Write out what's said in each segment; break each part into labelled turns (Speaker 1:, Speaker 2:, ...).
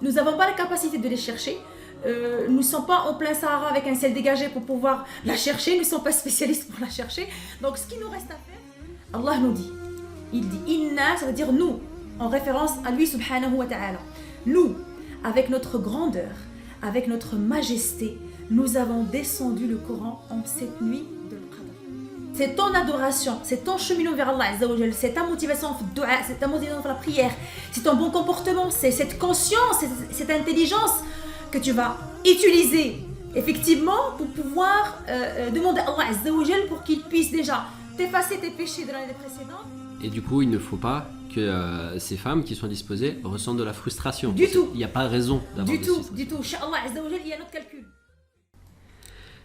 Speaker 1: Nous n'avons pas la capacité de les chercher. Nous ne sommes pas en plein Sahara avec un ciel dégagé pour pouvoir la chercher. Nous ne sommes pas spécialistes pour la chercher. Donc ce qui nous reste à faire, Allah nous dit. Il dit Inna, ça veut dire nous, en référence à lui subhanahu wa ta'ala. Nous, avec notre grandeur, avec notre majesté, nous avons descendu le Coran en cette nuit de l'Qadr. C'est ton adoration, c'est ton cheminement vers Allah Azza wa Jal, c'est ta motivation dans le dua, c'est ta motivation dans la prière, c'est ton bon comportement, c'est cette conscience, cette intelligence que tu vas utiliser effectivement pour pouvoir demander à Allah Azza wa Jal pour qu'il puisse déjà t'effacer tes péchés de l'année précédente.
Speaker 2: Et du coup, il ne faut pas que ces femmes qui sont disposées ressentent de la frustration.
Speaker 1: Du tout.
Speaker 2: Il n'y a pas raison d'avoir
Speaker 1: Du
Speaker 2: de
Speaker 1: tout,
Speaker 2: frustration.
Speaker 1: du tout. Inch'Allah Azza wa Jal, il y a notre calcul.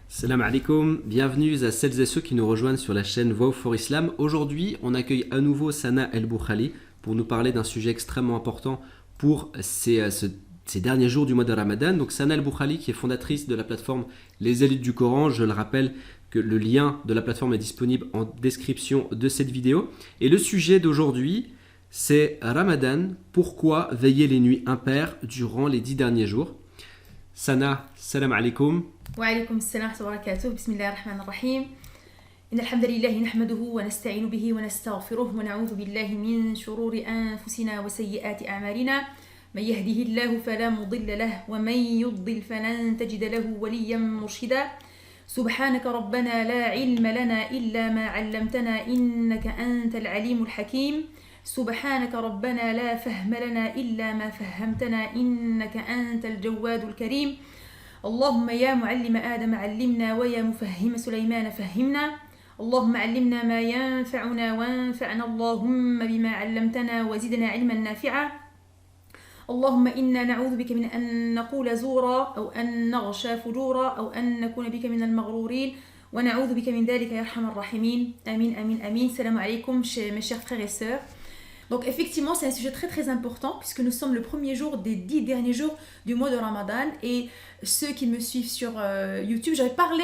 Speaker 2: Salam alaikum, bienvenue à celles et ceux qui nous rejoignent sur la chaîne Voix for Islam. Aujourd'hui, on accueille à nouveau Sana El Boukhali pour nous parler d'un sujet extrêmement important pour ces derniers jours du mois de Ramadan. Donc Sana El Boukhali, qui est fondatrice de la plateforme Les Élites du Coran, je le rappelle que le lien de la plateforme est disponible en description de cette vidéo. Et le sujet d'aujourd'hui, c'est Ramadan, pourquoi veiller les nuits impaires durant les 10 derniers jours. Sana, salam alaikum.
Speaker 1: وعليكم السلام ورحمة الله وبركاته بسم الله الرحمن الرحيم إن الحمد لله نحمده ونستعين به ونستغفره ونعوذ بالله من شرور أنفسنا وسيئات أعمالنا من يهده الله فلا مضل له ومن يضلل فلن تجد له وليا مرشدا سبحانك ربنا لا علم لنا إلا ما علمتنا إنك أنت العليم الحكيم سبحانك ربنا لا فهم لنا إلا ما فهمتنا إنك أنت الجواد الكريم اللهم يا معلم آدم علمنا ويا مفهم سليمان فهمنا اللهم علمنا ما ينفعنا وانفعنا اللهم بما علمتنا وزدنا علما نافعا اللهم إنا نعوذ بك من أن نقول زورا أو أن نغشى فجورا أو أن نكون بك من المغرورين ونعوذ بك من ذلك يا أرحم الراحمين آمين آمين آمين السلام عليكم mes chers frères et sœurs. Donc effectivement, c'est un sujet très très important puisque nous sommes le premier jour des 10 derniers jours du mois de Ramadan et ceux qui me suivent sur YouTube, j'avais parlé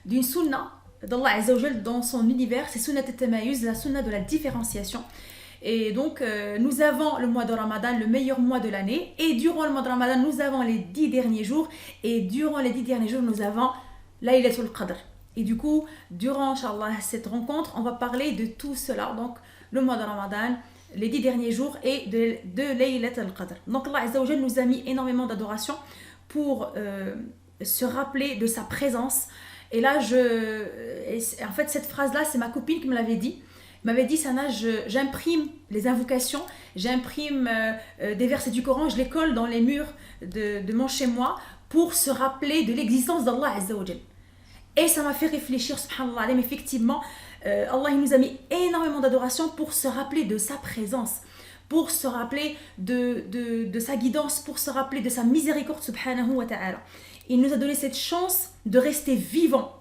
Speaker 1: d'une sunna d'Allah Azza wa Jal dans son univers, c'est sunnat al-tamayuz, la sunna de la différenciation. Et donc nous avons le mois de Ramadan, le meilleur mois de l'année, et durant le mois de Ramadan, nous avons les 10 derniers jours, et durant les 10 derniers jours, nous avons Laylatul Qadr. Et du coup, durant, Inch'Allah, cette rencontre, on va parler de tout cela, donc le mois de Ramadan, les 10 derniers jours et de Laylatul Qadr. Donc Allah Azza wa Jal nous a mis énormément d'adoration pour se rappeler de sa présence. Et là, en fait, cette phrase-là, c'est ma copine qui me l'avait dit. Elle m'avait dit, Sana, j'imprime les invocations, j'imprime des versets du Coran, je les colle dans les murs de mon chez-moi pour se rappeler de l'existence d'Allah Azza wa Jal. Et ça m'a fait réfléchir, subhanallah, mais effectivement, Allah il nous a mis énormément d'adoration pour se rappeler de sa présence, pour se rappeler de sa guidance, pour se rappeler de sa miséricorde, subhanahu wa ta'ala. Il nous a donné cette chance de rester vivant.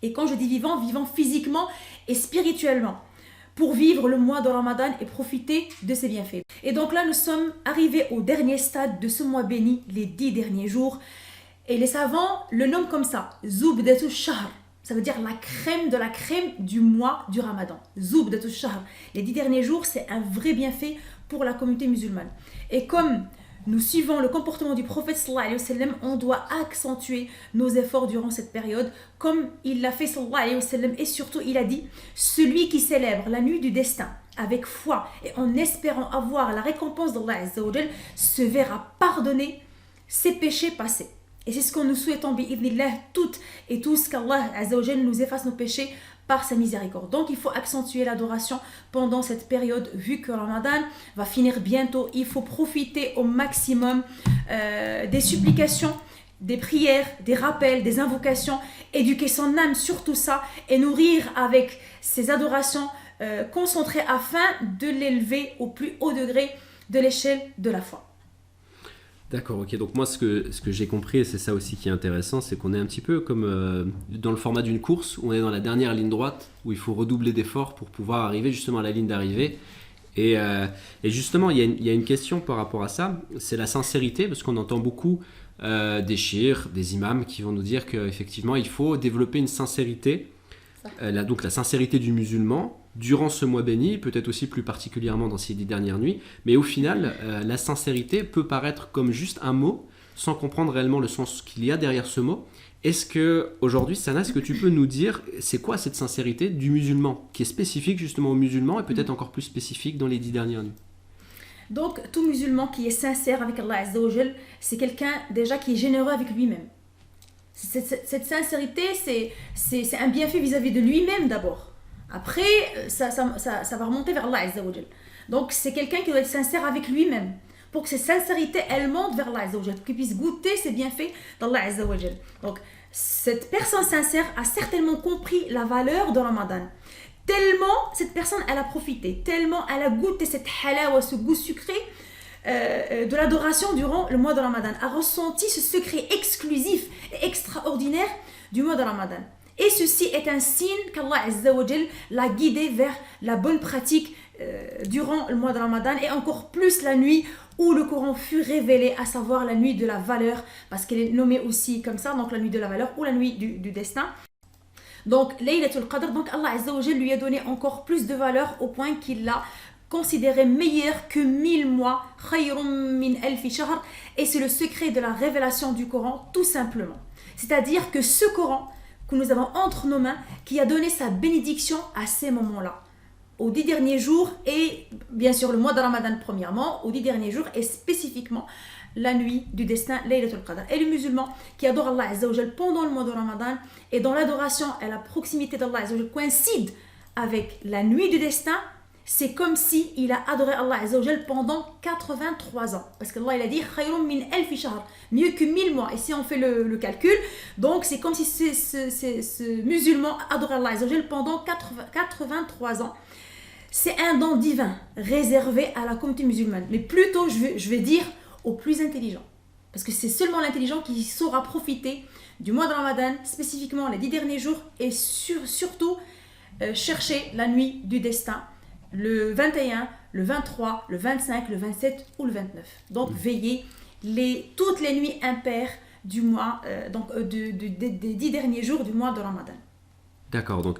Speaker 1: Et quand je dis vivant, vivant physiquement et spirituellement, pour vivre le mois de Ramadan et profiter de ses bienfaits. Et donc là, nous sommes arrivés au dernier stade de ce mois béni, les 10 derniers jours. Et les savants le nomment comme ça, Zubdatu Shahr. Ça veut dire la crème de la crème du mois du Ramadan. Zubdatu Shahr. Les 10 derniers jours, c'est un vrai bienfait pour la communauté musulmane. Et comme nous suivons le comportement du prophète sallallahu alayhi wa sallam, on doit accentuer nos efforts durant cette période, comme il l'a fait sallallahu alayhi wa sallam. Et surtout, il a dit, celui qui célèbre la nuit du destin avec foi et en espérant avoir la récompense d'Allah Azza wa Jal, se verra pardonner ses péchés passés. Et c'est ce que nous souhaitons, bi'idhnillah, toutes et tous, qu'Allah Azza wa Jal nous efface nos péchés par sa miséricorde. Donc il faut accentuer l'adoration pendant cette période, vu que Ramadan va finir bientôt. Il faut profiter au maximum des supplications, des prières, des rappels, des invocations, éduquer son âme sur tout ça et nourrir avec ces adorations concentrées afin de l'élever au plus haut degré de l'échelle de la foi.
Speaker 2: D'accord, ok. Donc moi, ce que j'ai compris, et c'est ça aussi qui est intéressant, c'est qu'on est un petit peu comme dans le format d'une course, où on est dans la dernière ligne droite, où il faut redoubler d'efforts pour pouvoir arriver justement à la ligne d'arrivée. Et justement, il y a une question par rapport à ça, c'est la sincérité, parce qu'on entend beaucoup des chiites, des imams qui vont nous dire qu'effectivement, il faut développer une sincérité, donc la sincérité du musulman durant ce mois béni, peut-être aussi plus particulièrement dans ces 10 dernières nuits. Mais au final, la sincérité peut paraître comme juste un mot, sans comprendre réellement le sens qu'il y a derrière ce mot. Est-ce que aujourd'hui, Sana, est-ce que tu peux nous dire c'est quoi cette sincérité du musulman, qui est spécifique justement aux musulmans et peut-être encore plus spécifique dans les 10 dernières nuits?
Speaker 1: Donc, tout musulman qui est sincère avec Allah Azza wa Jal, c'est quelqu'un déjà qui est généreux avec lui-même. Cette sincérité, c'est un bienfait vis-à-vis de lui-même d'abord. Après, ça va remonter vers Allah Azza wa Jal. Donc, c'est quelqu'un qui doit être sincère avec lui-même. Pour que cette sincérité, elle monte vers Allah Azza wa Jal, qu'il puisse goûter ces bienfaits d'Allah Azza wa Jal. Donc, cette personne sincère a certainement compris la valeur de Ramadan. Tellement cette personne, elle a profité, tellement elle a goûté cette halawa, ce goût sucré de l'adoration durant le mois de Ramadan, a ressenti ce secret exclusif et extraordinaire du mois de Ramadan. Et ceci est un signe qu'Allah Azza wa Jal l'a guidé vers la bonne pratique durant le mois de Ramadan et encore plus la nuit où le Coran fut révélé, à savoir la nuit de la valeur, parce qu'elle est nommée aussi comme ça, donc la nuit de la valeur ou la nuit du destin. Donc, Laylatul Qadr, donc Allah Azza wa Jal lui a donné encore plus de valeur au point qu'il l'a considéré meilleur que 1000 mois, khayrun min alfi shahr, et c'est le secret de la révélation du Coran, tout simplement. C'est-à-dire que ce Coran que nous avons entre nos mains, qui a donné sa bénédiction à ces moments-là, aux 10 derniers jours, et bien sûr le mois de Ramadan premièrement, aux 10 derniers jours, et spécifiquement la nuit du destin, Laylatul Qadr. Et le musulman qui adore Allah Azza wa Jal pendant le mois de Ramadan, et dont l'adoration et la proximité d'Allah Azza wa Jal coïncident avec la nuit du destin, c'est comme si il a adoré Allah Azza wa Jal pendant 83 ans. Parce qu'Allah il a dit khayrun min alfi shahr, mieux que 1000 mois. Et si on fait le calcul, donc c'est comme si ce musulman adorait Allah Azza wa Jal pendant 83 ans. C'est un don divin réservé à la communauté musulmane. Mais plutôt, je vais dire, aux plus intelligents. Parce que c'est seulement l'intelligent qui saura profiter du mois de Ramadan, spécifiquement les 10 derniers jours, et surtout chercher la nuit du destin, le 21, le 23, le 25, le 27 ou le 29. Donc veillez toutes les nuits impaires du mois, des 10 derniers jours du mois de Ramadan.
Speaker 2: D'accord, donc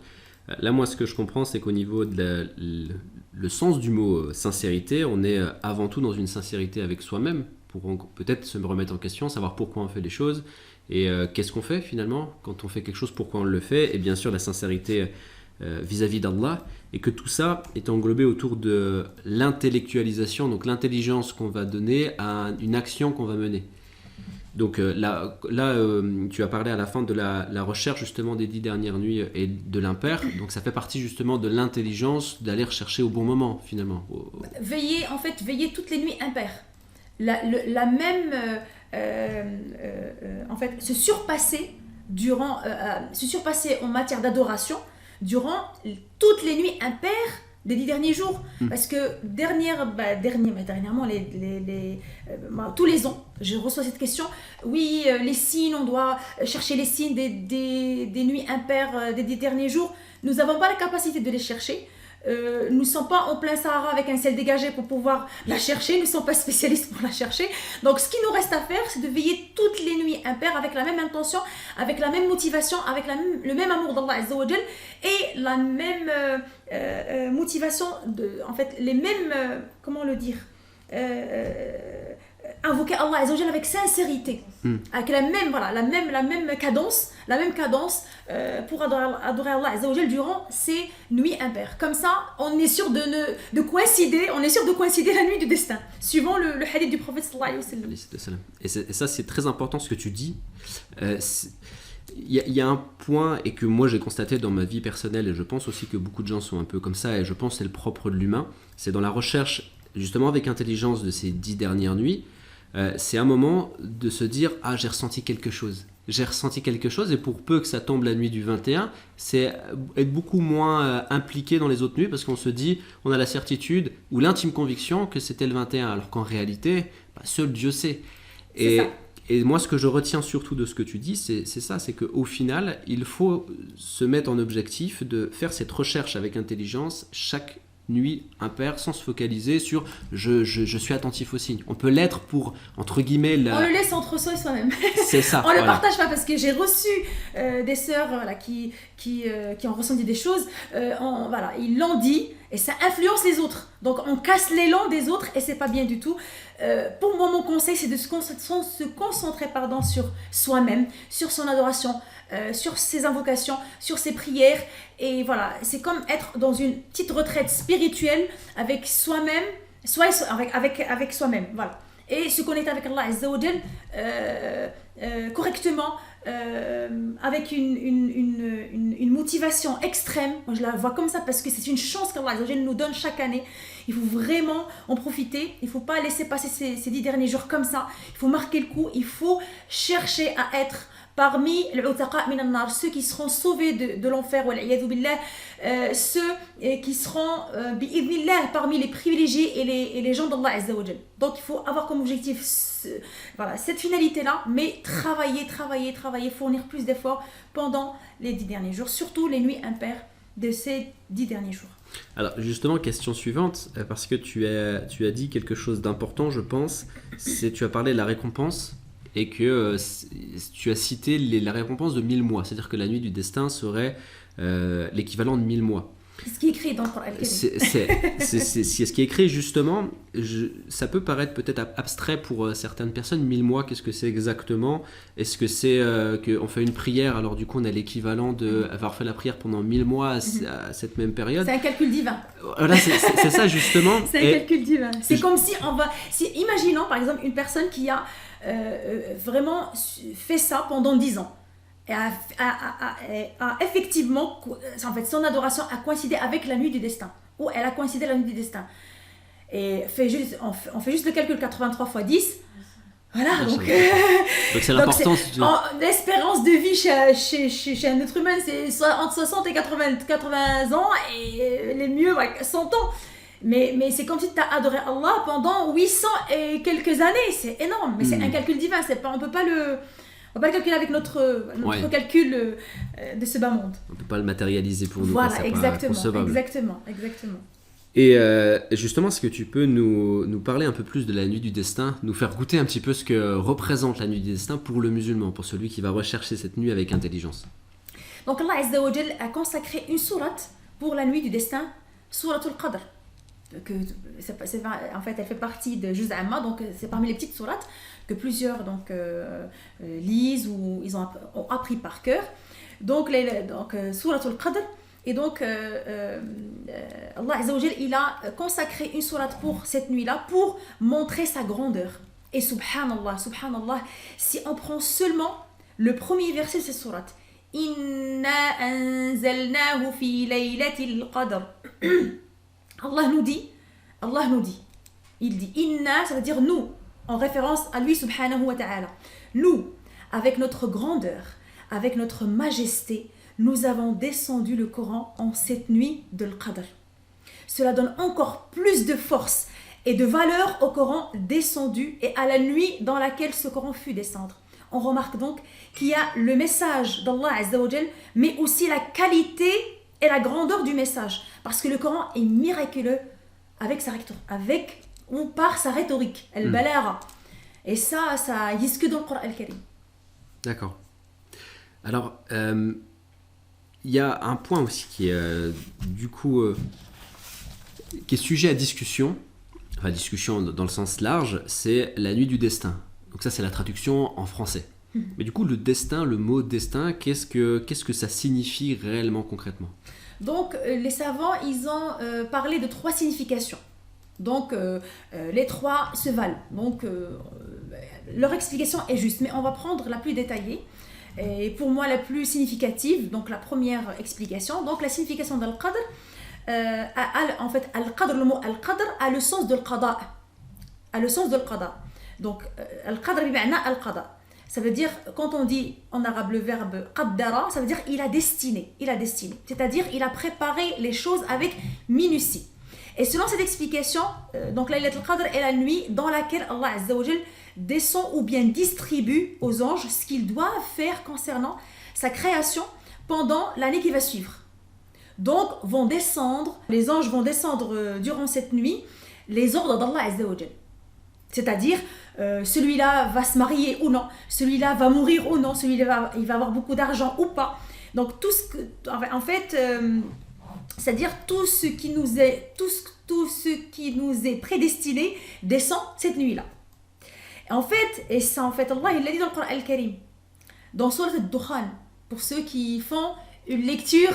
Speaker 2: là, moi, ce que je comprends, c'est qu'au niveau de le sens du mot sincérité, on est avant tout dans une sincérité avec soi-même, pour peut-être se remettre en question, savoir pourquoi on fait les choses, et qu'est-ce qu'on fait finalement, quand on fait quelque chose, pourquoi on le fait, et bien sûr la sincérité vis-à-vis d'Allah, et que tout ça est englobé autour de l'intellectualisation, donc l'intelligence qu'on va donner à une action qu'on va mener. Donc là tu as parlé à la fin de la recherche justement des 10 dernières nuits et de l'impair. Donc ça fait partie justement de l'intelligence d'aller rechercher au bon moment finalement.
Speaker 1: Veillez toutes les nuits impaires. La même, en fait, se surpasser en matière d'adoration durant toutes les nuits impaires des 10 derniers jours. Parce que dernièrement, tous les ans, je reçois cette question. Oui, les signes, on doit chercher les signes des nuits impaires des 10 derniers jours. Nous n'avons pas la capacité de les chercher. Nous ne sommes pas en plein Sahara avec un ciel dégagé pour pouvoir la chercher. Nous ne sommes pas spécialistes pour la chercher. Donc, ce qui nous reste à faire, c'est de veiller toutes les nuits impaires avec la même intention, avec la même motivation, avec le même amour d'Allah Azza wa Jal et la même motivation, en fait, les mêmes, comment le dire, invoquer Allah Azza wa Jal avec sincérité, avec la même cadence pour adorer Allah Azza wa Jal durant ces nuits impaires. Comme ça, on est sûr de coïncider la nuit du destin, suivant le hadith du prophète sallallahu alayhi wa sallam.
Speaker 2: Et ça, c'est très important ce que tu dis. Il y a un point, et que moi j'ai constaté dans ma vie personnelle, et je pense aussi que beaucoup de gens sont un peu comme ça, et je pense que c'est le propre de l'humain, c'est dans la recherche, justement avec intelligence de ces 10 dernières nuits, c'est un moment de se dire « Ah, j'ai ressenti quelque chose ». Et pour peu que ça tombe la nuit du 21, c'est être beaucoup moins impliqué dans les autres nuits, parce qu'on se dit, on a la certitude ou l'intime conviction que c'était le 21, alors qu'en réalité, seul Dieu sait. Et moi, ce que je retiens surtout de ce que tu dis, c'est ça, c'est qu'au final, il faut se mettre en objectif de faire cette recherche avec intelligence chaque nuit impaire sans se focaliser sur je suis attentif aux signes. On peut l'être pour, entre guillemets...
Speaker 1: On le laisse entre soi et soi-même.
Speaker 2: C'est ça.
Speaker 1: On ne le partage pas parce que j'ai reçu des sœurs qui ont ressenti des choses. Ils l'ont dit et ça influence les autres. Donc on casse l'élan des autres et c'est pas bien du tout. Pour moi, mon conseil, c'est de se concentrer sur soi-même, sur son adoration, sur ses invocations, sur ses prières. Et voilà, c'est comme être dans une petite retraite spirituelle avec soi-même, avec soi-même. Voilà. Et se connecter avec Allah Azza wa Jal correctement, avec une motivation extrême. Moi je la vois comme ça parce que c'est une chance qu'Allah Azza wa Jal nous donne chaque année. Il faut vraiment en profiter, il ne faut pas laisser passer ces 10 derniers jours comme ça. Il faut marquer le coup, il faut chercher à être parmi ceux qui seront sauvés de l'enfer, ceux qui seront parmi les privilégiés et les gens d'Allah Azza wa Jal. Donc il faut avoir comme objectif cette finalité-là, mais travailler, fournir plus d'efforts pendant les 10 derniers jours, surtout les nuits impaires de ces 10 derniers jours.
Speaker 2: Alors justement, question suivante, parce que tu as dit quelque chose d'important, je pense, tu as parlé de la récompense et que tu as cité la récompense de 1000 mois, c'est-à-dire que la nuit du destin serait l'équivalent de 1000 mois.
Speaker 1: Ce qui est écrit dans le Coran.
Speaker 2: C'est ce qui est écrit justement. Ça peut paraître peut-être abstrait pour certaines personnes. 1000 mois, qu'est-ce que c'est exactement? Est-ce que c'est qu'on fait une prière, alors du coup on a l'équivalent d'avoir fait la prière pendant 1000 mois à cette même période?
Speaker 1: C'est un calcul divin.
Speaker 2: Voilà, c'est ça justement.
Speaker 1: C'est un calcul divin. C'est comme si imaginons par exemple une personne qui a vraiment fait ça pendant 10 ans. Et a effectivement, en fait, son adoration a coïncidé avec la nuit du destin, ou elle a coïncidé la nuit du destin. Et on fait juste le calcul 83 x 10. Voilà, donc
Speaker 2: c'est l'importance.
Speaker 1: L'espérance de vie chez un être humain, c'est entre 60 et 80 ans, et les mieux, 100 ans. Mais c'est comme si tu as adoré Allah pendant 800 et quelques années, c'est énorme, mais c'est un calcul divin, on ne peut pas le calculer avec notre calcul de ce bas monde. On
Speaker 2: ne peut pas le matérialiser pour nous.
Speaker 1: Voilà, exactement.
Speaker 2: Et justement, est-ce que tu peux nous parler un peu plus de la nuit du destin, nous faire goûter un petit peu ce que représente la nuit du destin pour le musulman, pour celui qui va rechercher cette nuit avec intelligence?
Speaker 1: Donc Allah Azza wa Jal a consacré une sourate pour la nuit du destin, Souratul Qadr. En fait, elle fait partie de Juz' Amma, donc c'est parmi les petites sourates que plusieurs lisent ou ils ont appris par cœur. Donc Souratul Qadr. Et donc Allah Azza wa Jal, il a consacré une sourate pour cette nuit-là pour montrer sa grandeur. Et subhanallah, si on prend seulement le premier verset de cette sourate, Inna anzalnahu fi laylatil qadr. Allah nous dit, il dit Inna, ça veut dire nous, en référence à lui subhanahu wa ta'ala. Nous, avec notre grandeur, avec notre majesté, nous avons descendu le Coran en cette nuit de l'Qadr. Cela donne encore plus de force et de valeur au Coran descendu et à la nuit dans laquelle ce Coran fut descendre. On remarque donc qu'il y a le message d'Allah Azza wa Jal, mais aussi la qualité et la grandeur du message, parce que le Coran est miraculeux par sa rhétorique, al-balagha. Et ça existe que dans le Coran al-Karim.
Speaker 2: D'accord. Alors, il y a un point aussi qui est qui est sujet à discussion, enfin discussion dans le sens large, c'est la nuit du destin. Donc ça, c'est la traduction en français. Mais du coup, le destin, le mot destin, qu'est-ce que ça signifie réellement concrètement?
Speaker 1: Donc, les savants, ils ont parlé de 3 significations. Donc, les 3 se valent. Donc, leur explication est juste, mais on va prendre la plus détaillée. Et pour moi, la plus significative, donc la première explication. Donc, la signification d'Al-Qadr, en fait, Al-Qadr, le mot Al-Qadr a le sens de Al-Qada. Donc, Al-Qadr, bima'na Al-Qada. Ça veut dire, quand on dit en arabe le verbe qaddara, ça veut dire il a destiné. C'est-à-dire, il a préparé les choses avec minutie. Et selon cette explication, donc Laylatul Qadr est la nuit dans laquelle Allah Azza wa Jal descend ou bien distribue aux anges ce qu'ils doivent faire concernant sa création pendant l'année qui va suivre. Donc les anges vont descendre durant cette nuit les ordres d'Allah Azza wa Jal. C'est-à-dire, celui-là va se marier ou non, celui-là va mourir ou non, celui-là il va avoir beaucoup d'argent ou pas. Donc c'est-à-dire tout ce qui nous est prédestiné descend cette nuit-là. En fait, Allah il l'a dit dans le Coran Al-Karim, dans Sourate Al-Dukhan, pour ceux qui font une lecture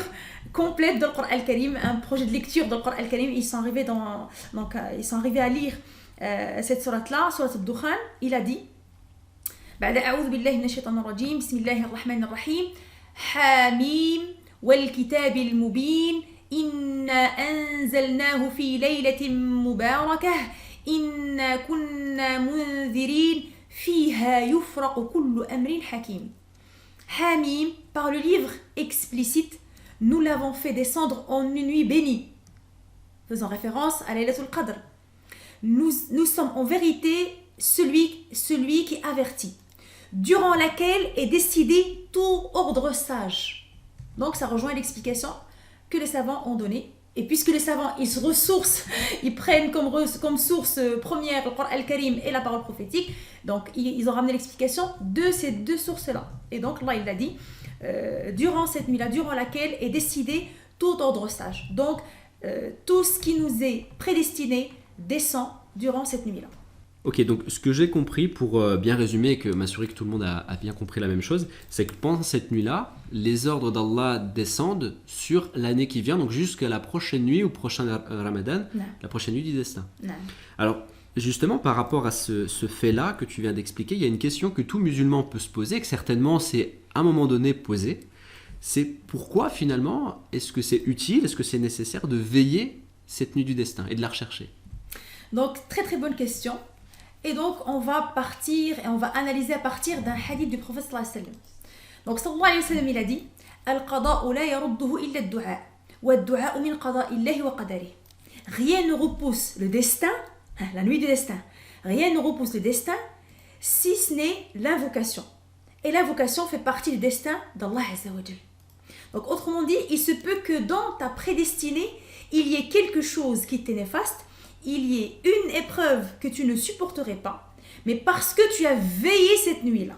Speaker 1: complète dans le Coran Al-Karim, un projet de lecture dans le Coran Al-Karim, ils sont arrivés à lire cette sourate-là, Sourate Al-Dukhan. Il a dit بعد أعوذ بالله من الشيطان الرجيم بسم الله الرحمن الرحيم حاميم والكتاب المبين إنا أنزلناه في ليلة مباركة إنا كنا منذرين فيها يفرق كل أمر حكيم. Hamim, par le livre explicite, nous l'avons fait descendre en une nuit bénie, faisant référence à Laylatul Qadr. Nous sommes en vérité celui qui avertit, durant laquelle est décidé tout ordre sage. Donc ça rejoint l'explication que les savants ont donnée. Et puisque les savants, ils prennent comme source première le Coran Al-Karim et la parole prophétique, donc ils ont ramené l'explication de ces deux sources-là. Et donc là, il a dit, durant cette nuit-là, durant laquelle est décidé tout ordre sage. Donc, tout ce qui nous est prédestiné descend durant cette nuit-là.
Speaker 2: Ok, donc ce que j'ai compris, pour bien résumer et que m'assurer que tout le monde a bien compris la même chose, c'est que pendant cette nuit-là, les ordres d'Allah descendent sur l'année qui vient, donc jusqu'à la prochaine nuit ou prochain Ramadan,
Speaker 1: Non.
Speaker 2: la prochaine nuit du destin.
Speaker 1: Non.
Speaker 2: Alors, justement, par rapport à ce fait-là que tu viens d'expliquer, il y a une question que tout musulman peut se poser, que certainement c'est à un moment donné posé, c'est pourquoi finalement est-ce que c'est utile, est-ce que c'est nécessaire de veiller cette nuit du destin et de la rechercher?
Speaker 1: Donc, très très bonne question. Et donc, on va partir et on va analyser à partir d'un hadith du prophète sallallahu alayhi wa sallam. Donc, sallallahu alayhi wa sallam, il a dit Al-qada'u la yarudduhu illa ad-du'a wa ad-du'a min qada'illahi wa qadarihi. Rien ne repousse le destin, la nuit du destin. Rien ne repousse le destin si ce n'est l'invocation. Et l'invocation fait partie du destin d'Allah Azza wa Jal. Donc, autrement dit, il se peut que dans ta prédestinée, il y ait quelque chose qui t'est néfaste, il y ait une épreuve que tu ne supporterais pas, mais parce que tu as veillé cette nuit-là,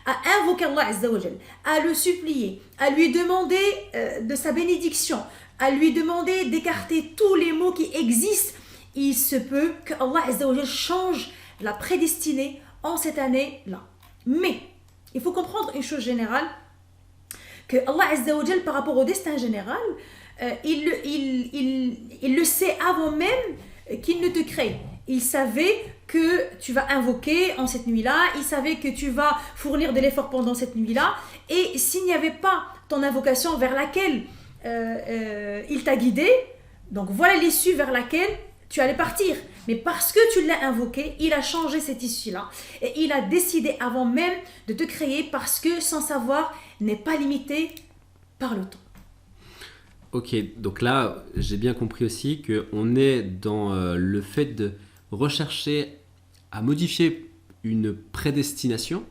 Speaker 1: à invoquer Allah Azza wa Jal, à le supplier, à lui demander de sa bénédiction, à lui demander d'écarter tous les maux qui existent, il se peut que Allah Azza wa Jal change la prédestinée en cette année-là. Mais, il faut comprendre une chose générale, que Allah Azza wa Jal, par rapport au destin général, il le sait avant même qu'il ne te crée. Il savait que tu vas invoquer en cette nuit-là, il savait que tu vas fournir de l'effort pendant cette nuit-là, et s'il n'y avait pas ton invocation vers laquelle il t'a guidé, donc voilà l'issue vers laquelle tu allais partir. Mais parce que tu l'as invoqué, il a changé cette issue-là, et il a décidé avant même de te créer, parce que son savoir n'est pas limité par le temps.
Speaker 2: Ok, donc là, j'ai bien compris aussi qu'on est dans le fait de rechercher à modifier une prédestination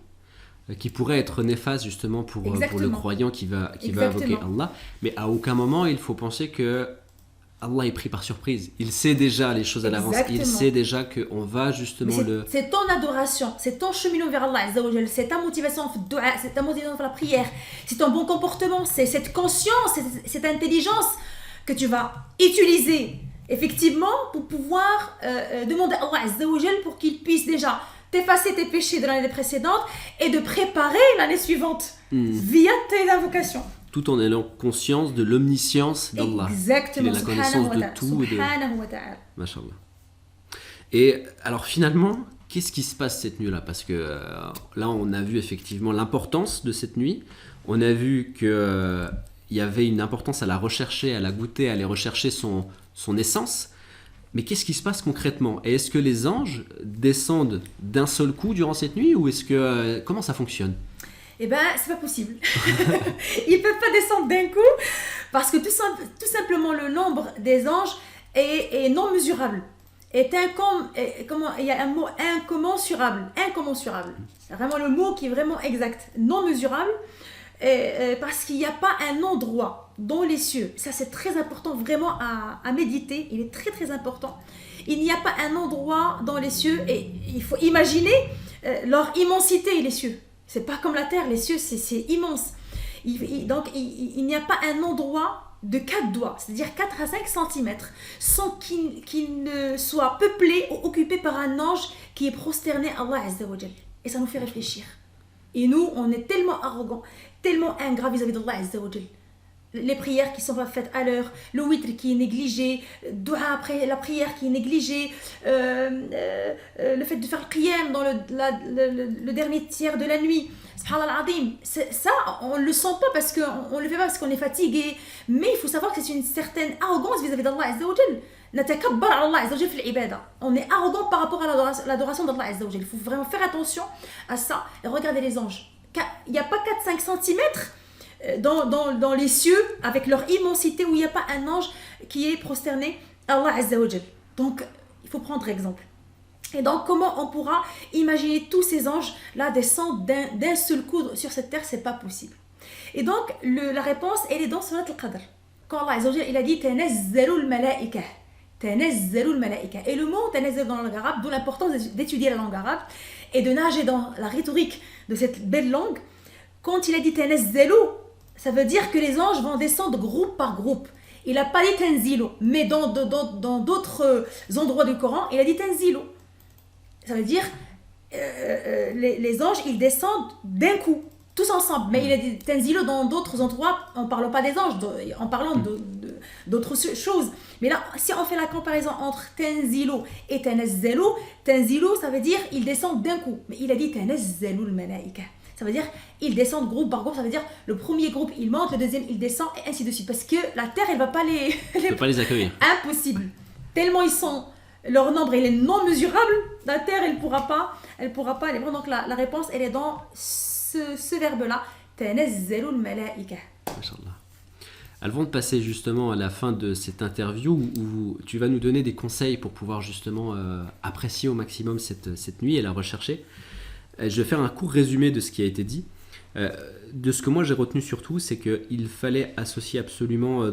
Speaker 2: qui pourrait être néfaste justement pour le croyant qui va invoquer Allah. Mais à aucun moment, il faut penser que Allah est pris par surprise. Il sait déjà les choses à l'avance. Il sait déjà qu'on va justement
Speaker 1: c'est ton adoration, c'est ton cheminement vers Allah Azza wa Jal, c'est ta motivation pour le dua, c'est ta motivation pour la prière, c'est ton bon comportement, c'est cette conscience, cette intelligence que tu vas utiliser effectivement pour pouvoir demander à Allah Azza wa Jal pour qu'il puisse déjà t'effacer tes péchés de l'année précédente et de préparer l'année suivante via tes invocations.
Speaker 2: Tout en ayant conscience de l'omniscience d'Allah.
Speaker 1: Exactement.
Speaker 2: Il a la connaissance de tout.
Speaker 1: Subhanahu wa ta'ala.
Speaker 2: Mashallah. Et alors finalement, qu'est-ce qui se passe cette nuit-là? Parce que là, on a vu effectivement l'importance de cette nuit. On a vu qu'il y avait une importance à la rechercher, à la goûter, à aller rechercher son essence. Mais qu'est-ce qui se passe concrètement? Et est-ce que les anges descendent d'un seul coup durant cette nuit? Ou est-ce que comment ça fonctionne?
Speaker 1: Eh bien, c'est pas possible. Ils peuvent pas descendre d'un coup parce que tout simplement le nombre des anges est non mesurable. Il y a un mot incommensurable. C'est vraiment le mot qui est vraiment exact. Non mesurable. parce qu'il n'y a pas un endroit dans les cieux, ça c'est très important vraiment à méditer, il est très très important. Il n'y a pas un endroit dans les cieux, et il faut imaginer leur immensité, les cieux. C'est pas comme la terre, les cieux c'est immense. Donc il n'y a pas un endroit de 4 doigts, c'est-à-dire 4 à 5 cm, sans qu'il ne soit peuplé ou occupé par un ange qui est prosterné à Allah Azza wa Jal. Et ça nous fait réfléchir. Et nous, on est tellement arrogants, tellement ingrats vis-à-vis d'Allah Azza wa Jal. Les prières qui ne sont pas faites à l'heure, le witr qui est négligé, dua après la prière qui est négligée, le fait de faire le qiyam dans le dernier tiers de la nuit. Subhanallah al-Azim. Ça, on ne le sent pas parce qu'on ne le fait pas parce qu'on est fatigué, mais il faut savoir que c'est une certaine arrogance vis-à-vis d'Allah Azza wa Jal. نتكبر على الله عز وجل في العبادة. On est arrogant par rapport à l'adoration d'Allah Azza wa Jal. Il faut vraiment faire attention à ça et regarder les anges. Il n'y a pas 4-5 cm dans les cieux avec leur immensité où il n'y a pas un ange qui est prosterné à Allah Azza wa Jal. Donc il faut prendre exemple. Et donc comment on pourra imaginer tous ces anges là descendre d'un seul coup sur cette terre? C'est pas possible. Et donc la réponse elle est dans Surat al-Qadr. Quand Allah Azza wa Jal il a dit tanazzalul malaika. Tanazzalul malaika. Et le mot tanazzal dans la langue arabe, d'où l'importance d'étudier la langue arabe et de nager dans la rhétorique de cette belle langue. Quand il a dit tanazzalu, ça veut dire que les anges vont descendre groupe par groupe. Il n'a pas dit tanzilu, mais dans d'autres endroits du Coran, il a dit tanzilu. Ça veut dire les anges, ils descendent d'un coup, tous ensemble. Mais il a dit tanzilu dans d'autres endroits, en ne parlant pas des anges, en parlant d'autres choses. Mais là, si on fait la comparaison entre tanzilu et tanazzalu, tanzilu, ça veut dire ils descendent d'un coup. Mais il a dit tanazzalul malaika. Ça veut dire ils descendent groupe par groupe, ça veut dire le premier groupe il monte, le deuxième il descend et ainsi de suite. Parce que la terre elle va pas les
Speaker 2: peut pas les accueillir.
Speaker 1: Impossible. Tellement ils sont, leur nombre il est non mesurable, la terre elle pourra pas les prendre. Donc la réponse elle est dans ce verbe là, tanazzalul malaika.
Speaker 2: Machallah. Avant de passer justement à la fin de cette interview où tu vas nous donner des conseils pour pouvoir justement apprécier au maximum cette nuit et la rechercher, je vais faire un court résumé de ce qui a été dit. De ce que moi j'ai retenu surtout, c'est qu'il fallait associer absolument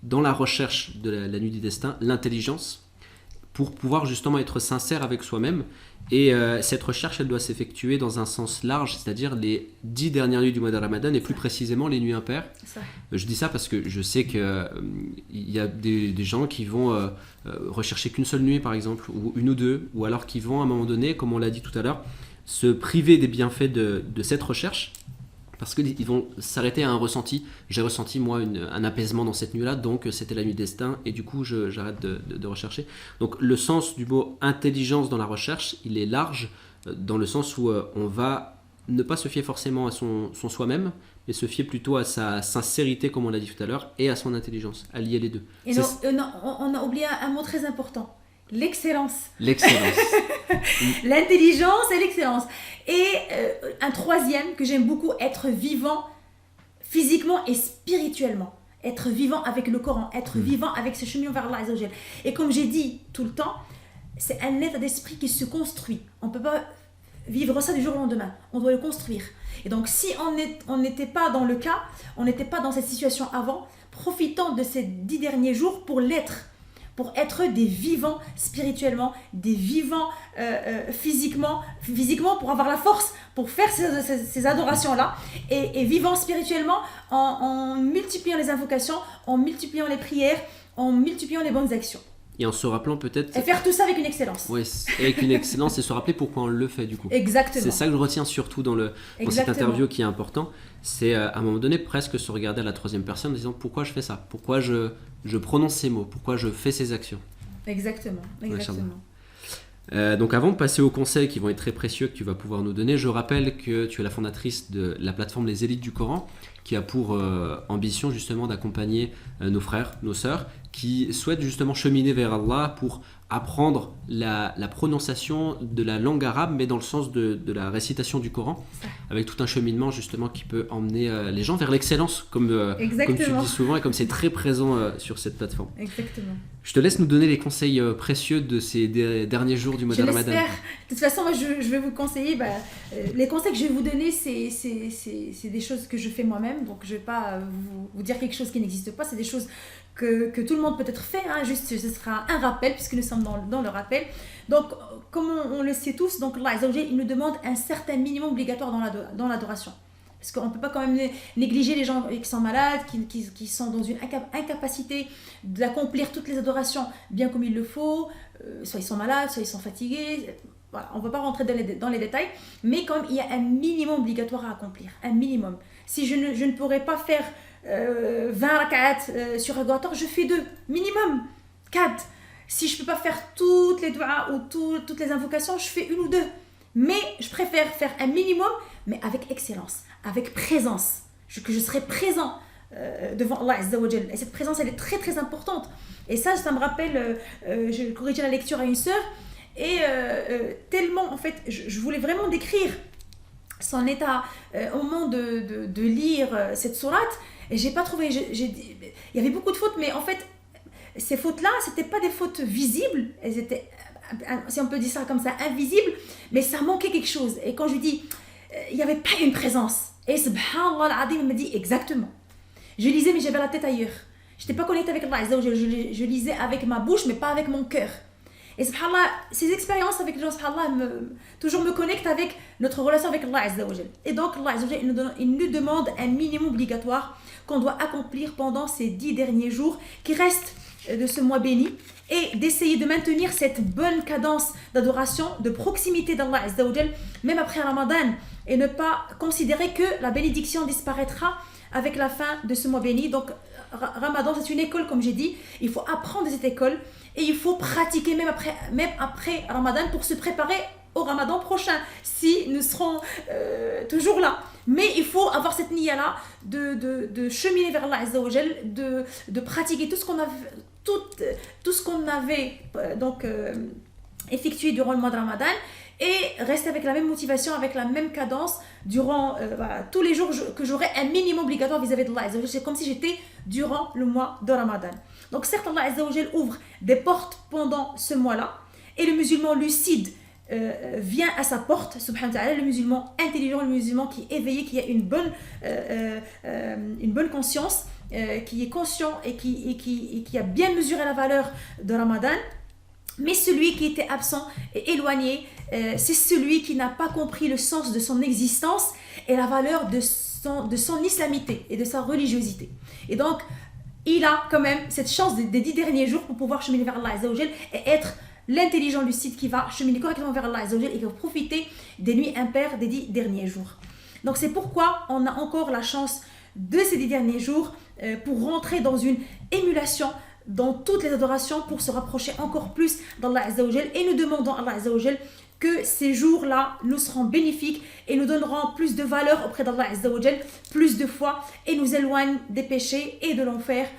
Speaker 2: dans la recherche de la nuit du destin l'intelligence pour pouvoir justement être sincère avec soi-même. Et cette recherche, elle doit s'effectuer dans un sens large, c'est-à-dire les 10 dernières nuits du mois de Ramadan et plus précisément les nuits impaires. Je dis ça parce que je sais qu'il y a des gens qui vont rechercher qu'une seule nuit par exemple, ou une ou deux, ou alors qui vont à un moment donné, comme on l'a dit tout à l'heure, se priver des bienfaits de cette recherche parce qu'ils vont s'arrêter à un ressenti. J'ai ressenti moi un apaisement dans cette nuit-là, donc c'était la nuit de destin et du coup j'arrête de rechercher. Donc le sens du mot intelligence dans la recherche, il est large dans le sens où on va ne pas se fier forcément à son soi-même, mais se fier plutôt à sa sincérité comme on l'a dit tout à l'heure et à son intelligence, à lier les deux.
Speaker 1: Et non, on a oublié un mot très important. L'excellence. L'intelligence et l'excellence. Et un troisième que j'aime beaucoup, être vivant physiquement et spirituellement. Être vivant avec le Coran, être vivant avec ce chemin vers Allah Azza wa Jal. Et comme j'ai dit tout le temps, c'est un état d'esprit qui se construit. On ne peut pas vivre ça du jour au lendemain. On doit le construire. Et donc si on n'était pas dans le cas, on n'était pas dans cette situation avant, profitons de ces 10 derniers jours pour l'être. Pour être des vivants spirituellement, des vivants physiquement, pour avoir la force pour faire ces adorations-là, et vivants spirituellement en multipliant les invocations, en multipliant les prières, en multipliant les bonnes actions.
Speaker 2: Et en se rappelant peut-être...
Speaker 1: Et faire tout ça avec une excellence.
Speaker 2: Oui, avec une excellence et se rappeler pourquoi on le fait du coup.
Speaker 1: Exactement.
Speaker 2: C'est ça que je retiens surtout dans cette interview qui est important. C'est à un moment donné presque se regarder à la troisième personne en disant pourquoi je fais ça, pourquoi je prononce ces mots, pourquoi je fais ces actions.
Speaker 1: Exactement.
Speaker 2: Donc avant de passer aux conseils qui vont être très précieux que tu vas pouvoir nous donner, je rappelle que tu es la fondatrice de la plateforme Les Élites du Coran qui a pour ambition justement d'accompagner nos frères, nos sœurs qui souhaitent justement cheminer vers Allah pour apprendre la prononciation de la langue arabe, mais dans le sens de la récitation du Coran, avec tout un cheminement justement qui peut emmener les gens vers l'excellence, comme tu dis souvent, et comme c'est très présent sur cette plateforme.
Speaker 1: Exactement.
Speaker 2: Je te laisse nous donner les conseils précieux de ces derniers jours du mois de Ramadan.
Speaker 1: De toute façon, moi, je vais vous conseiller, les conseils que je vais vous donner, c'est des choses que je fais moi-même, donc je ne vais pas vous dire quelque chose qui n'existe pas, c'est des choses que tout le monde peut-être fait, hein, juste ce sera un rappel puisque nous sommes dans le rappel. Donc comme on le sait tous, donc Allah Azza wa Jalla, il nous demande un certain minimum obligatoire dans l'adoration. Parce qu'on ne peut pas quand même négliger les gens qui sont malades, qui sont dans une incapacité d'accomplir toutes les adorations bien comme il le faut, soit ils sont malades, soit ils sont fatigués. Voilà, on ne peut pas rentrer dans les détails, mais quand même il y a un minimum obligatoire à accomplir, un minimum. Si je ne pourrais pas faire 20 rak'at sur adoratoire, je fais 2, minimum 4. Si je ne peux pas faire toutes les du'as ou toutes les invocations, je fais 1 ou 2. Mais je préfère faire un minimum, mais avec excellence, avec présence, que je serai présent devant Allah Azza wa Jalla. Et cette présence, elle est très très importante. Et ça me rappelle, j'ai corrigé la lecture à une sœur, et tellement, en fait, je voulais vraiment décrire son état au moment de lire cette sourate, et j'ai pas trouvé, il y avait beaucoup de fautes, mais en fait, ces fautes-là, c'était pas des fautes visibles, elles étaient, si on peut dire ça comme ça, invisibles, mais ça manquait quelque chose. Et quand je dis, il n'y avait pas une présence. Et subhanallah al-azim, il me dit exactement. Je lisais, mais j'avais la tête ailleurs. Je n'étais pas connectée avec Allah, je lisais avec ma bouche, mais pas avec mon cœur. Et subhanallah, ces expériences avec les gens, subhanallah, toujours me connectent avec notre relation avec Allah Azza wa Jal. Et donc, Allah Azza wa Jal, il nous demande un minimum obligatoire qu'on doit accomplir pendant ces 10 derniers jours qui restent de ce mois béni, et d'essayer de maintenir cette bonne cadence d'adoration, de proximité d'Allah Azza wa Jal, même après Ramadan, et ne pas considérer que la bénédiction disparaîtra avec la fin de ce mois béni. Donc, Ramadan, c'est une école, comme j'ai dit, il faut apprendre de cette école, et il faut pratiquer même après Ramadan pour se préparer au Ramadan prochain, si nous serons toujours là. Mais il faut avoir cette niya-là de cheminer vers Allah Azza wa Jal, de pratiquer tout ce qu'on avait effectué durant le mois de Ramadan, et rester avec la même motivation, avec la même cadence durant tous les jours, que j'aurai un minimum obligatoire vis-à-vis d'Allah Azza wa Jal. C'est comme si j'étais durant le mois de Ramadan. Donc certes, Allah Azza wa Jal ouvre des portes pendant ce mois-là, et le musulman lucide vient à sa porte, subhanahu wa ta'ala, le musulman intelligent, le musulman qui est éveillé, qui a une bonne conscience, qui est conscient et qui a bien mesuré la valeur de Ramadan. Mais celui qui était absent et éloigné, c'est celui qui n'a pas compris le sens de son existence et la valeur de son islamité et de sa religiosité. Et donc, il a quand même cette chance des 10 derniers jours pour pouvoir cheminer vers Allah Azza wa Jal et être l'intelligent lucide qui va cheminer correctement vers Allah Azza wa Jal et qui va profiter des nuits impaires des 10 derniers jours. Donc c'est pourquoi on a encore la chance de ces 10 derniers jours pour rentrer dans une émulation dans toutes les adorations, pour se rapprocher encore plus d'Allah Azza wa Jal, et nous demandons à Allah Azza wa Jal que ces jours-là nous seront bénéfiques et nous donneront plus de valeur auprès d'Allah Azza wa Jal, plus de foi, et nous éloignent des péchés et de l'enfer.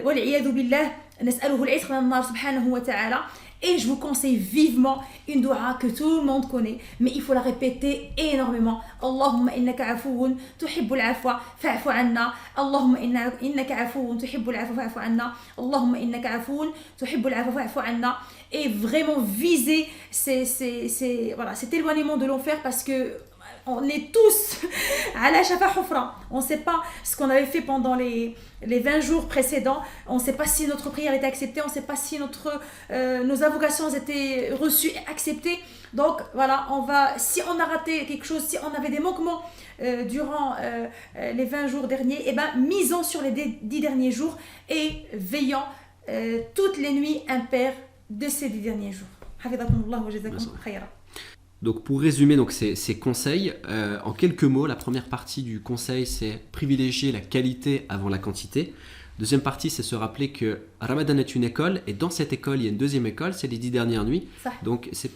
Speaker 1: Wal'iyadu billah, nas'aluhu al-'itq min an-nar subhanahu wa ta'ala. Et je vous conseille vivement une dua que tout le monde connaît, mais il faut la répéter énormément. Allahumma innaka afoun tuhibbul afwa fa'fu anna. Allahumma innaka afoun tuhibbul afwa fa'fu anna. Allahumma innaka afoun tuhibbul afwa fa'fu anna. Et vraiment viser cet éloignement de l'enfer, parce que on est tous à la shafa hufra. On ne sait pas ce qu'on avait fait pendant les 20 jours précédents. On ne sait pas si notre prière était acceptée. On ne sait pas si nos invocations étaient reçues et acceptées. Donc voilà, si on a raté quelque chose, si on avait des manquements durant les 20 jours derniers, misons sur les 10 derniers jours et veillons toutes les nuits impaires de ces 10 derniers jours. Hafidhakumullah wa jazakum khayra.
Speaker 2: Donc pour résumer ces conseils, en quelques mots, la première partie du conseil, c'est privilégier la qualité avant la quantité. Deuxième partie, c'est se rappeler que Ramadan est une école, et dans cette école, il y a une deuxième école, c'est les 10 dernières nuits.
Speaker 1: Ça.
Speaker 2: Donc c'est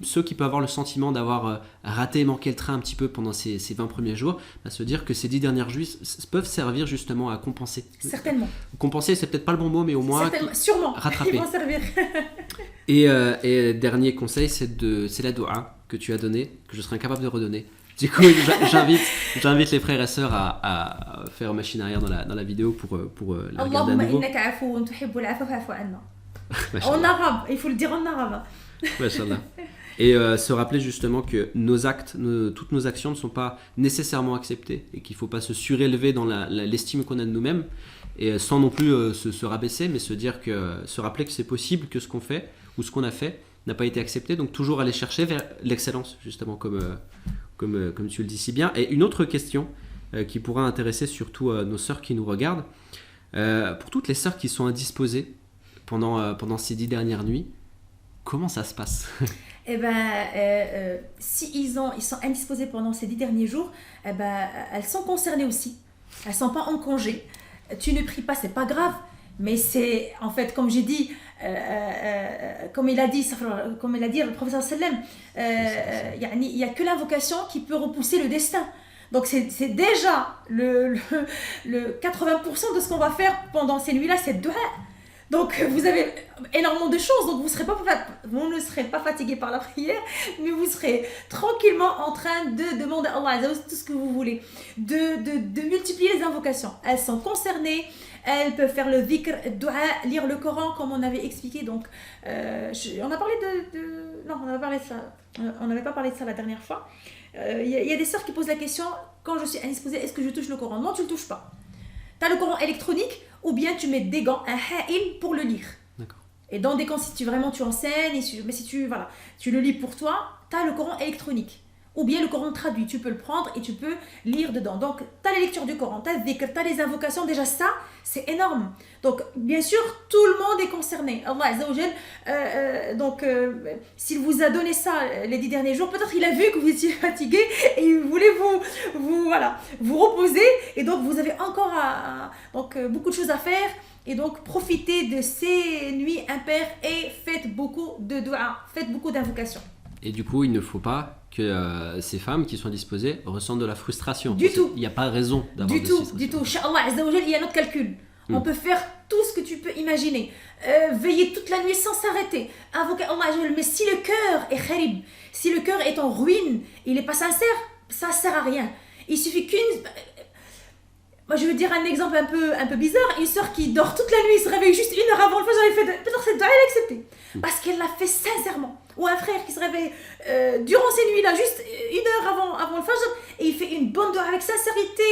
Speaker 2: ceux qui peuvent avoir le sentiment d'avoir raté et manqué le train un petit peu pendant ces 20 premiers jours, se dire que ces 10 dernières nuits peuvent servir justement à compenser.
Speaker 1: Certainement.
Speaker 2: Compenser, c'est peut-être pas le bon mot, mais au moins
Speaker 1: sûrement.
Speaker 2: rattraper.
Speaker 1: Ils vont servir.
Speaker 2: Et dernier conseil, c'est la doua que tu as donnée, que je serai incapable de redonner. Du coup, j'invite les frères et sœurs à faire machine arrière dans la vidéo pour la regarder à nouveau.
Speaker 1: En arabe, il faut le dire en arabe.
Speaker 2: Et se rappeler justement que nos actes, toutes nos actions ne sont pas nécessairement acceptées et qu'il ne faut pas se surélever dans l'estime qu'on a de nous-mêmes et sans non plus se rabaisser, mais se rappeler que c'est possible que ce qu'on fait ou ce qu'on a fait n'a pas été accepté, donc toujours aller chercher vers l'excellence justement comme tu le dis si bien. Et une autre question qui pourra intéresser surtout nos sœurs qui nous regardent, pour toutes les sœurs qui sont indisposées pendant ces 10 dernières nuits, comment ça se passe?
Speaker 1: Eh ben, si ils sont indisposés pendant ces 10 derniers jours, eh ben, elles sont concernées aussi. Elles ne sont pas en congé. Tu ne pries pas, c'est pas grave. Mais c'est, en fait, comme j'ai dit, comme il a dit le professeur sallam, il n'y a que l'invocation qui peut repousser le destin. Donc c'est déjà le 80% de ce qu'on va faire pendant ces nuits-là, c'est dua. Donc vous avez énormément de choses, donc vous ne serez pas fatigué par la prière, mais vous serez tranquillement en train de demander à Allah tout ce que vous voulez, de multiplier les invocations. Elles sont concernées, elles peuvent faire le dhikr, dua, lire le Coran comme on avait expliqué. Donc on a parlé non, on n'avait pas parlé de ça la dernière fois. Il y a des sœurs qui posent la question, quand je suis indisposée, est-ce que je touche le Coran? Non, tu ne le touches pas. Tu as le Coran électronique, ou bien tu mets des gants, un ha'il pour le lire.
Speaker 2: D'accord.
Speaker 1: Et dans des cas, si tu enseignes, mais si tu le lis pour toi, tu as le Coran électronique. Ou bien le Coran traduit, tu peux le prendre et tu peux lire dedans. Donc, tu as les lectures du Coran, tu as le dhikr, tu as les invocations, déjà ça, c'est énorme. Donc, bien sûr, tout le monde est concerné. Allah Azza wa Jal, s'il vous a donné ça les 10 derniers jours, peut-être il a vu que vous étiez fatigué et il voulait vous reposer. Et donc, vous avez encore beaucoup de choses à faire. Et donc, profitez de ces nuits impaires et faites beaucoup de dua, faites beaucoup d'invocations.
Speaker 2: Et du coup, il ne faut pas que ces femmes qui sont disposées ressentent de la frustration.
Speaker 1: Du tout.
Speaker 2: Il n'y a pas raison d'avoir de frustration.
Speaker 1: Du tout. Inch'Allah Azza wa Jal, il y a notre calcul. On peut faire tout ce que tu peux imaginer. Veiller toute la nuit sans s'arrêter. Invoquer Allah Azza wa Jal. Mais si le cœur est kharib, si le cœur est en ruine, il n'est pas sincère, ça ne sert à rien. Il suffit moi, je veux dire un exemple un peu bizarre. Une sœur qui dort toute la nuit, se réveille juste 1 heure avant le fajr, elle fait peut-être cette dua, elle est acceptée. Parce qu'elle l'a fait sincèrement. Ou un frère qui se réveille durant ces nuits-là, juste 1 heure avant le fajr, et il fait une bonne dua avec sincérité,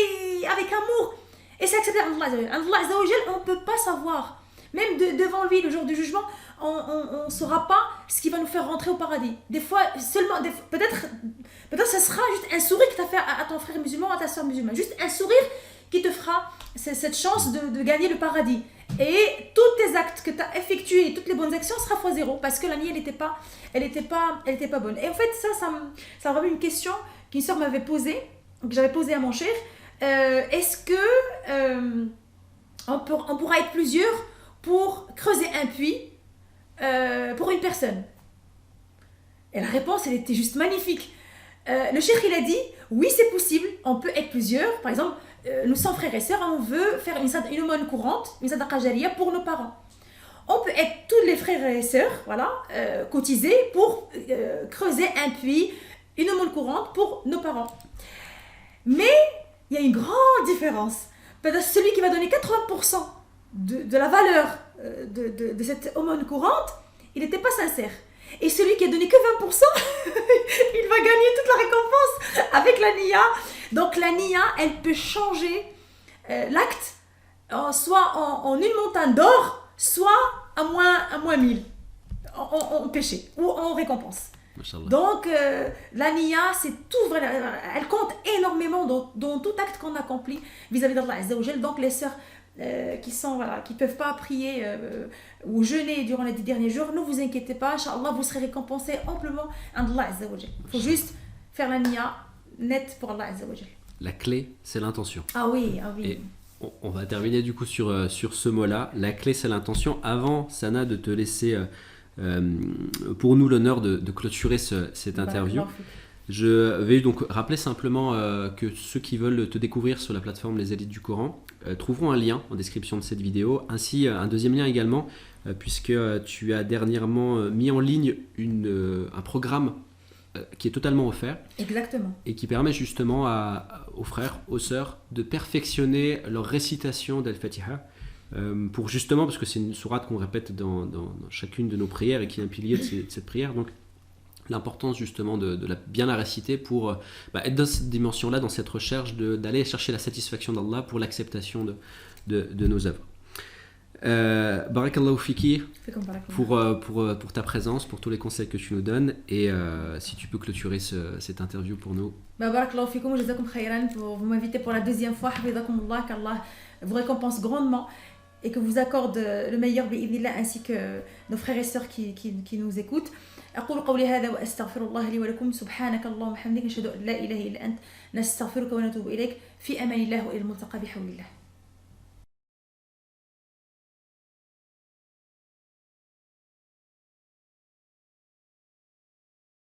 Speaker 1: avec amour. Et c'est accepté. Allah Azza wa Jal, on ne peut pas savoir. Même devant lui, le jour du jugement, on ne saura pas ce qui va nous faire rentrer au paradis. Des fois, peut-être ce sera juste un sourire que tu as fait à ton frère musulman, à ta soeur musulmane. Juste un sourire qui te fera cette chance de gagner le paradis. Et tous tes actes que tu as effectués, toutes les bonnes actions, sera x0 parce que la nuit, elle était pas bonne. Et en fait, ça me rappelle une question qu'une sœur m'avait posée, que j'avais posée à mon cher. Est-ce que on pourra être plusieurs pour creuser un puits pour une personne? Et la réponse, elle était juste magnifique. Le cheikh, il a dit, oui, c'est possible, on peut être plusieurs. Par exemple, nous sommes frères et sœurs, on veut faire une aumône courante, une sadaqa jariya pour nos parents. On peut être tous les frères et sœurs, cotiser pour creuser un puits, une aumône courante pour nos parents. Mais il y a une grande différence. Peut-être celui qui va donner 80% de la valeur de cette aumône courante, il n'était pas sincère. Et celui qui a donné que 20%, il va gagner toute la récompense avec la niya. Donc la niya, elle peut changer l'acte, soit en une montagne d'or, soit à moins 1000 en péché ou en récompense.
Speaker 2: Mashallah.
Speaker 1: Donc la niya, c'est tout vrai, elle compte énormément dans tout acte qu'on accomplit vis-à-vis d'Allah Azza wa Jal. Donc les sœurs qui peuvent pas prier ou jeûner durant les 10 derniers jours, ne vous inquiétez pas, Inch'Allah, vous serez récompensés amplement à Allah Azza wa Jal. Il faut juste faire la niya nette pour Allah Azza wa Jal.
Speaker 2: La clé, c'est l'intention.
Speaker 1: Ah oui.
Speaker 2: Et on va terminer du coup sur ce mot-là. La clé, c'est l'intention. Avant, Sana, de te laisser pour nous l'honneur de clôturer cette interview. Je vais donc rappeler simplement que ceux qui veulent te découvrir sur la plateforme Les Élites du Coran trouveront un lien en description de cette vidéo, ainsi un deuxième lien également, puisque tu as dernièrement mis en ligne un programme qui est totalement offert.
Speaker 1: Exactement.
Speaker 2: Et qui permet justement aux frères, aux sœurs, de perfectionner leur récitation d'Al-Fatiha, pour justement, parce que c'est une sourate qu'on répète dans chacune de nos prières et qui est un pilier de cette prière, donc l'importance justement de bien la réciter pour être dans cette dimension-là, dans cette recherche d'aller chercher la satisfaction d'Allah pour l'acceptation de nos œuvres. Barakallahu fiki pour ta présence, pour tous les conseils que tu nous donnes, et si tu peux clôturer cette interview pour nous.
Speaker 1: Barakallahu fikum wa jazakum khayran, pour vous m'inviter pour la deuxième fois. Hafizakumullah, qu'Allah vous récompense grandement et que vous accorde le meilleur bi'idhnillah, ainsi que nos frères et sœurs qui nous écoutent. أقول قولي هذا وأستغفر الله لي ولكم. سبحانك اللهم وبحمدك نشهد أن لا إله إلا أنت نستغفرك ونتوب إليك. في أمان الله وإلى الملتقى بحول الله.